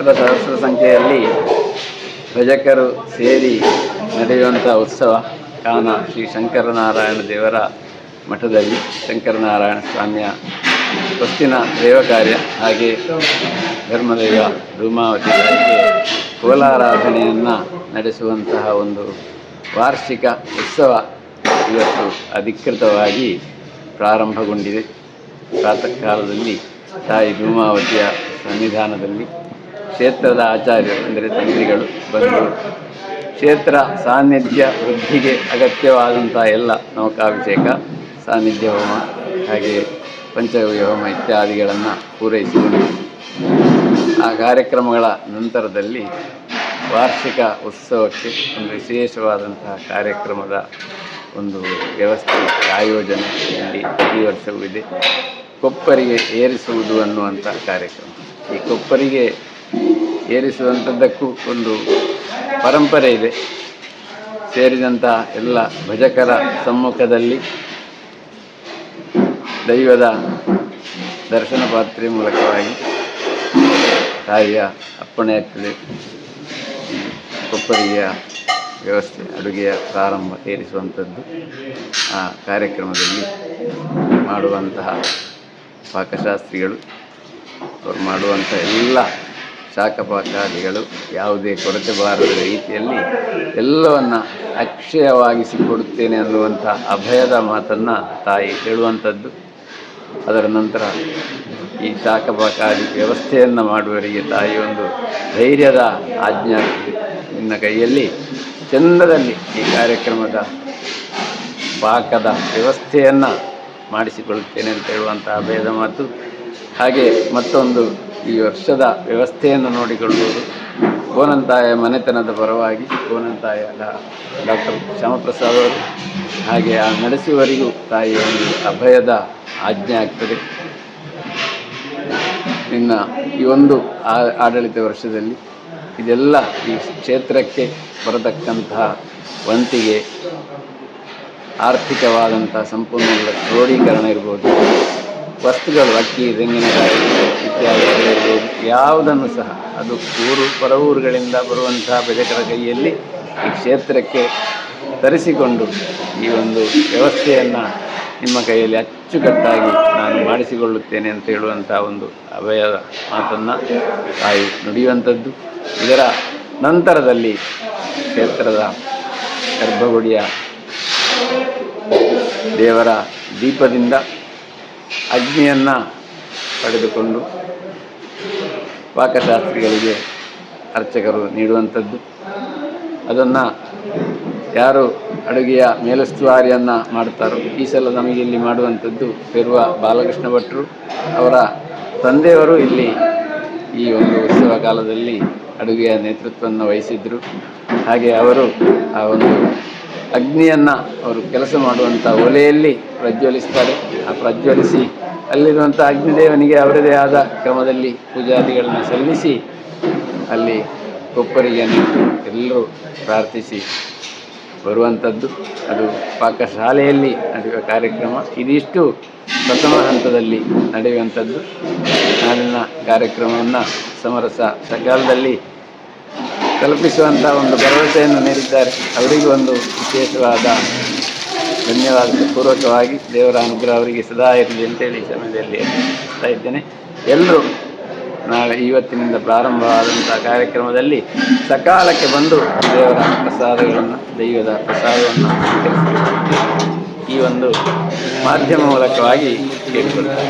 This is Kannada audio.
ಸಹಸ್ರ ಸಂಖ್ಯೆಯಲ್ಲಿ ಭಜಕರು ಸೇರಿ ನಡೆಯುವಂಥ ಉತ್ಸವ ಕಾನ ಶ್ರೀ ಶಂಕರನಾರಾಯಣ ದೇವರ ಮಠದಲ್ಲಿ ಶಂಕರನಾರಾಯಣ ಸ್ವಾಮಿಯ ಹೊಸ್ತಿನ ದೇವ ಕಾರ್ಯ ಹಾಗೆ ಧರ್ಮದೈವ ಧೂಮಾವತಿ ತಾಯಿಗೆ ಕೋಲಾರಾಧನೆಯನ್ನು ನಡೆಸುವಂತಹ ಒಂದು ವಾರ್ಷಿಕ ಉತ್ಸವ ಇವತ್ತು ಅಧಿಕೃತವಾಗಿ ಪ್ರಾರಂಭಗೊಂಡಿದೆ. ಪ್ರಾತಃ ಕಾಲದಲ್ಲಿ ತಾಯಿ ಧೂಮಾವತಿಯ ಸನ್ನಿಧಾನದಲ್ಲಿ ಕ್ಷೇತ್ರದ ಆಚಾರ್ಯರು ಅಂದರೆ ತಂತ್ರಿಗಳು ಬಂದು ಕ್ಷೇತ್ರ ಸಾನ್ನಿಧ್ಯ ವೃದ್ಧಿಗೆ ಅಗತ್ಯವಾದಂಥ ಎಲ್ಲ ನೌಕಾಭಿಷೇಕ, ಸಾನ್ನಿಧ್ಯ ಹೋಮ ಹಾಗೆ ಪಂಚಗವ್ಯ ಹೋಮ ಇತ್ಯಾದಿಗಳನ್ನು ಪೂರೈಸಿದರು. ಆ ಕಾರ್ಯಕ್ರಮಗಳ ನಂತರದಲ್ಲಿ ವಾರ್ಷಿಕ ಉತ್ಸವಕ್ಕೆ ಒಂದು ವಿಶೇಷವಾದಂತಹ ಕಾರ್ಯಕ್ರಮದ ಒಂದು ವ್ಯವಸ್ಥೆ ಆಯೋಜನೆ ಇಲ್ಲಿ ಈ ವರ್ಷವೂ ಇದೆ. ಕೊಪ್ಪರಿಗೆ ಏರಿಸುವುದು ಅನ್ನುವಂಥ ಕಾರ್ಯಕ್ರಮ. ಈ ಕೊಪ್ಪರಿಗೆ ಏರಿಸುವಂಥದ್ದಕ್ಕೂ ಒಂದು ಪರಂಪರೆ ಇದೆ. ಸೇರಿದಂಥ ಎಲ್ಲ ಭಜಕರ ಸಮ್ಮುಖದಲ್ಲಿ ದೈವದ ದರ್ಶನ ಪಾತ್ರೆ ಮೂಲಕವಾಗಿ ತಾಯಿಯ ಅಪ್ಪಣೆ ಆಗ್ತದೆ. ಈ ಕೊಪ್ಪರಿಗೆಯ ವ್ಯವಸ್ಥೆ ಅಡುಗೆಯ ಪ್ರಾರಂಭ ಏರಿಸುವಂಥದ್ದು ಆ ಕಾರ್ಯಕ್ರಮದಲ್ಲಿ ಮಾಡುವಂತಹ ಪಾಕಶಾಸ್ತ್ರಿಗಳು ಅವರು ಮಾಡುವಂಥ ಎಲ್ಲ ಶಾಖಪಾಕಾದಿಗಳು ಯಾವುದೇ ಕೊರತೆ ಬಾರದ ರೀತಿಯಲ್ಲಿ ಎಲ್ಲವನ್ನು ಅಕ್ಷಯವಾಗಿಸಿಕೊಡುತ್ತೇನೆ ಅನ್ನುವಂಥ ಅಭಯದ ಮಾತನ್ನು ತಾಯಿ ಹೇಳುವಂಥದ್ದು. ಅದರ ನಂತರ ಈ ಶಾಖಪಾಕಾದಿ ವ್ಯವಸ್ಥೆಯನ್ನು ಮಾಡುವವರಿಗೆ ತಾಯಿ ಒಂದು ಧೈರ್ಯದ ಆಜ್ಞೆ ನಿನ್ನ ಕೈಯಲ್ಲಿ ಚಂದದಲ್ಲಿ ಈ ಕಾರ್ಯಕ್ರಮದ ಪಾಕದ ವ್ಯವಸ್ಥೆಯನ್ನು ಮಾಡಿಸಿಕೊಳ್ಳುತ್ತೇನೆ ಅಂತ ಹೇಳುವಂಥ ಅಭಯದ ಮಾತು. ಹಾಗೆ ಮತ್ತೊಂದು ಈ ವರ್ಷದ ವ್ಯವಸ್ಥೆಯನ್ನು ನೋಡಿಕೊಳ್ಳುವುದು ಗೋನಂತಾಯ ಮನೆತನದ ಪರವಾಗಿ ಗೋನಂತಾಯ ಡಾಕ್ಟರ್ ಶ್ಯಾಮಪ್ರಸಾದ್ ಅವರು ಹಾಗೆ ಆ ನಡೆಸುವವರಿಗೂ ತಾಯಿಯ ಒಂದು ಅಭಯದ ಆಜ್ಞೆ ಆಗ್ತದೆ. ಇನ್ನ ಈ ಒಂದು ಆಡಳಿತ ವರ್ಷದಲ್ಲಿ ಇದೆಲ್ಲ ಈ ಕ್ಷೇತ್ರಕ್ಕೆ ಬರತಕ್ಕಂತಹ ವಂತಿಗೆ, ಆರ್ಥಿಕವಾದಂಥ ಸಂಪನ್ಮೂಲ ಕ್ರೋಢೀಕರಣ ಇರ್ಬೋದು, ವಸ್ತುಗಳು ಅಕ್ಕಿ, ತೆಂಗಿನಕಾಯಿ ಇತ್ಯಾದಿಗಳು ಇರ್ಬೋದು, ಯಾವುದನ್ನು ಸಹ ಅದು ಪರ ಊರುಗಳಿಂದ ಬರುವಂತಹ ಭಜಕರ ಕೈಯಲ್ಲಿ ಈ ಕ್ಷೇತ್ರಕ್ಕೆ ತರಿಸಿಕೊಂಡು ಈ ಒಂದು ವ್ಯವಸ್ಥೆಯನ್ನು ನಿಮ್ಮ ಕೈಯಲ್ಲಿ ಅಚ್ಚುಕಟ್ಟಾಗಿ ನಾನು ಮಾಡಿಸಿಕೊಳ್ಳುತ್ತೇನೆ ಅಂತ ಹೇಳುವಂಥ ಒಂದು ಅಭಯದ ಮಾತನ್ನು ತಾಯಿ ನುಡಿಯುವಂಥದ್ದು. ಇದರ ನಂತರದಲ್ಲಿ ಕ್ಷೇತ್ರದ ಗರ್ಭಗುಡಿಯ ದೇವರ ದೀಪದಿಂದ ಅಗ್ನಿಯನ್ನು ಪಡೆದುಕೊಂಡು ಪಾಕಶಾಸ್ತ್ರಿಗಳಿಗೆ ಅರ್ಚಕರು ನೀಡುವಂಥದ್ದು. ಅದನ್ನು ಯಾರು ಅಡುಗೆಯ ಮೇಲುಸ್ತುವಾರಿಯನ್ನು ಮಾಡ್ತಾರೋ, ಈ ಸಲ ನಮಗೆ ಇಲ್ಲಿ ಮಾಡುವಂಥದ್ದು ಪೆರುವ ಬಾಲಕೃಷ್ಣ ಭಟ್ರು, ಅವರ ತಂದೆಯವರು ಇಲ್ಲಿ ಈ ಒಂದು ಉತ್ಸವ ಕಾಲದಲ್ಲಿ ಅಡುಗೆಯ ನೇತೃತ್ವವನ್ನು ವಹಿಸಿದ್ರು. ಹಾಗೆ ಅವರು ಆ ಒಂದು ಅಗ್ನಿಯನ್ನು ಅವರು ಕೆಲಸ ಮಾಡುವಂಥ ಒಲೆಯಲ್ಲಿ ಪ್ರಜ್ವಲಿಸ್ತಾರೆ. ಆ ಪ್ರಜ್ವಲಿಸಿ ಅಲ್ಲಿರುವಂಥ ಅಗ್ನಿದೇವನಿಗೆ ಅವರದೇ ಆದ ಕ್ರಮದಲ್ಲಿ ಪೂಜಾದಿಗಳನ್ನು ಸಲ್ಲಿಸಿ ಅಲ್ಲಿ ಕೊಪ್ಪರಿಗೆ ನಿಂತು ಎಲ್ಲರೂ ಪ್ರಾರ್ಥಿಸಿ ಬರುವಂಥದ್ದು. ಅದು ಪಾಕಶಾಲೆಯಲ್ಲಿ ನಡೆಯುವ ಕಾರ್ಯಕ್ರಮ. ಇದಿಷ್ಟು ಪ್ರಥಮ ಹಂತದಲ್ಲಿ ನಡೆಯುವಂಥದ್ದು. ನಾಳಿನ ಕಾರ್ಯಕ್ರಮವನ್ನು ಸಮರಸ ಸಕಾಲದಲ್ಲಿ ತಲುಪಿಸುವಂಥ ಒಂದು ಭರವಸೆಯನ್ನು ನೀಡಿದ್ದಾರೆ. ಅವರಿಗೂ ಒಂದು ವಿಶೇಷವಾದ ಧನ್ಯವಾದ ಪೂರ್ವಕವಾಗಿ ದೇವರ ಅನುಗ್ರಹ ಅವರಿಗೆ ಸದಾ ಇರಲಿ ಅಂತೇಳಿ ಈ ಸಮಯದಲ್ಲಿ ಹೇಳ್ತಾ ಇದ್ದೇನೆ. ಎಲ್ಲರೂ ನಾಳೆ ಇವತ್ತಿನಿಂದ ಪ್ರಾರಂಭವಾದಂಥ ಕಾರ್ಯಕ್ರಮದಲ್ಲಿ ಸಕಾಲಕ್ಕೆ ಬಂದು ದೇವರ ಪ್ರಸಾದಗಳನ್ನು, ದೈವದ ಪ್ರಸಾದವನ್ನು ಸ್ವೀಕರಿಸಬೇಕು. ಈ ಒಂದು ಮಾಧ್ಯಮ ಮೂಲಕವಾಗಿ ಕೇಳಿಕೊಳ್ತಾರೆ.